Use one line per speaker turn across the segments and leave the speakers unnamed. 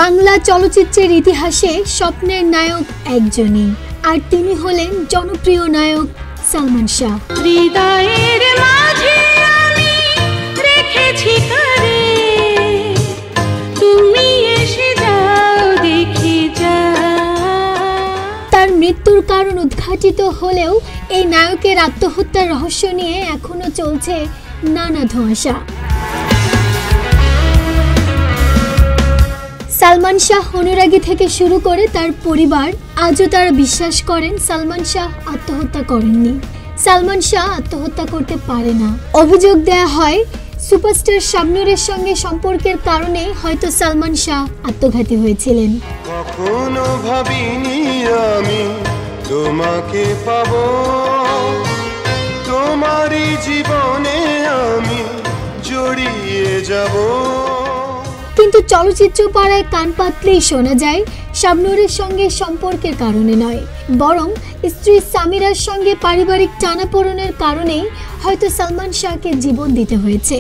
বাংলা চলচ্চিত্রের ইতিহাসে স্বপ্নের নায়ক একজনই, আর তিনি হলেন জনপ্রিয় নায়ক সালমান শাহ।
হৃদয়ের মাঝে আমি রেখেছি কারে, তুমি এসে যাও দেখি যাও।
তার মৃত্যুর কারণ উদ্ঘাটিত হলেও এই নায়কের আত্মহত্যার রহস্য নিয়ে এখনো চলছে নানা ধোঁয়াশা। সালমান শাহ অনুরাগী থেকে শুরু করে তার পরিবার আজও তারা বিশ্বাস করেন সালমান শাহ আত্মহত্যা করেননি। সালমান শাহ আত্মহত্যা করতে পারে না। অভিযোগ দেয়া হয় সুপারস্টার শাবনূরের সঙ্গে সম্পর্কের কারণে হয়তো সালমান শাহ আত্মঘাতী হয়েছিলেন।
কখনো ভাবিনি আমি তোমাকে পাবো, তোমারই জীবনে আমি জড়িয়ে যাব।
কিন্তু চলচ্চিত্র পাড়ায় কান পাতলেই শোনা যায় শাবনূরের সঙ্গে সম্পর্কের কারণে নয়, বরং স্ত্রী সামিরার সঙ্গে পারিবারিক টানাপোড়েনের কারণেই হয়তো সালমান শাহকে জীবন দিতে হয়েছে।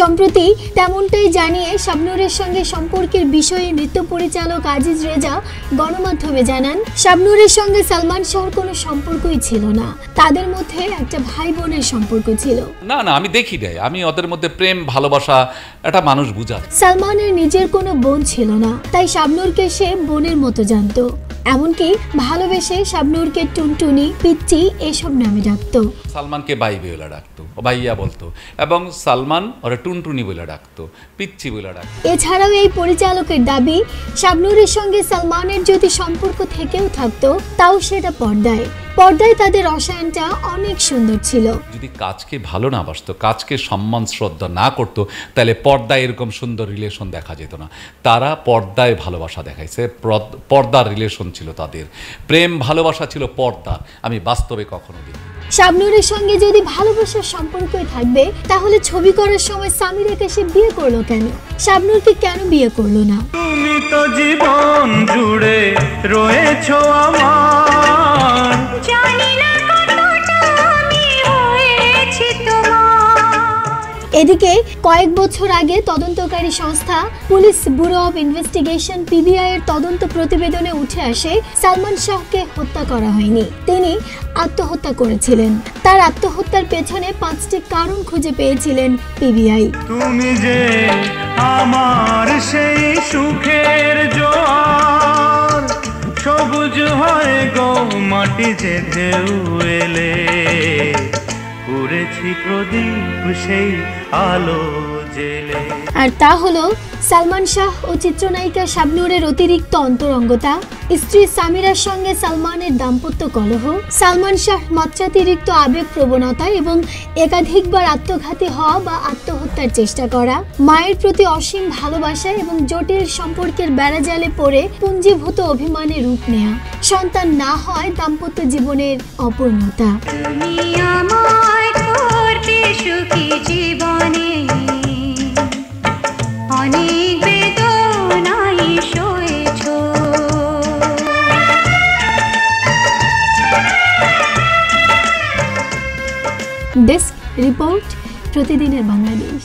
সম্প্রতি তেমনটাই জানিয়ে শাবনূরের সঙ্গে সম্পর্কের বিষয়ে নৃত্য পরিচালক আজিজ রেজা গণমাধ্যমে জানান, শাবনূরের সঙ্গে সালমান শাহর কোনো সম্পর্কই ছিল না, তাদের মধ্যে একটা ভাই বোনের সম্পর্ক ছিল।
না না, আমি দেখি নাই, আমি ওদের মধ্যে প্রেম ভালোবাসা এটা মানুষ বুঝা।
সালমানের নিজের কোনো বোন ছিল না, তাই শাবনূরকে সে বোনের মতো জানতো। এমনকি ভালোবেসে শাবনূরকে টুনটুনি, পিচ্চি এসব নামে ডাকতো।
সালমানকে ভাই বলে ডাকতো, ভাইয়া বলতো, এবং সালমান ওরা টুনটুনি বলে ডাকতো, পিচ্চি বলে ডাকতো।
এছাড়াও এই পরিচালকের দাবি, শাবনূরের সঙ্গে সালমানের যদি সম্পর্ক থেকেও থাকতো তাও সেটা পর্দায় তাদের রসায়নটা অনেক সুন্দর ছিল। যদি
কাজকে ভালো না বাসতো, কাজকে সম্মান শ্রদ্ধা না করতো, তাহলে পর্দায় এরকম সুন্দর রিলেশন দেখা যেত না। তারা পর্দায় ভালোবাসা দেখাইছে, পর্দার রিলেশন ছিল তাদের, প্রেম ভালোবাসা ছিল পর্দার। আমি বাস্তবে কখনো দেখি।
শাবনূরের সঙ্গে যদি ভালোবাসার সম্পর্কই থাকবে, তাহলে ছবি করার সময় সামিরাকে সে বিয়ে করলো কেন? শাবনূরকে কেন বিয়ে করলো না?
তুমি তো জীবন জুড়ে রয়েছো আমার,
জানি না কতটা আমি হয়েছি তোমার।
এদিকে কয়েক বছর আগে তদন্তকারী সংস্থা police bureau of investigation PBI এর তদন্ত প্রতিবেদনে উঠে আসে সালমান শাহকে হত্যা করা হয়নি, তিনি আত্মহত্যা করেছিলেন। তার আত্মহত্যার পেছনে 5টি কারণ খুঁজে পেয়েছিলেন পিবিআই।
তুমি যে আমার সেই সুখের জোয়ার, সবুজ হয় গো মাটি যে ঢেউ এলে, পুড়েছি প্রদীপ সেই আলো জেলে।
আর তা হলো সালমান শাহ ও চিত্রনায়িকা শাবনূরের অতিরিক্ত অন্তরঙ্গতা, স্ত্রী সামিরার সঙ্গে সালমানের দাম্পত্য কলহ, সালমান শাহ মাত্রাতিরিক্ত আবেগ প্রবণতা এবং একাধিকবার আত্মঘাতী হওয়া বা আত্মহত্যার চেষ্টা করা, মায়ের প্রতি অসীম ভালোবাসা এবং জটিল সম্পর্কের বেড়াজালে পড়ে পুঞ্জীভূত অভিমানের রূপ নেয়া, সন্তান না হয় দাম্পত্য জীবনের অপূর্ণতা।
তুমি আমায় করতে সুখী জীবনে, অনেক বেদনাই সয়েছো।
ডেস্ক রিপোর্ট, প্রতিদিনের বাংলাদেশ।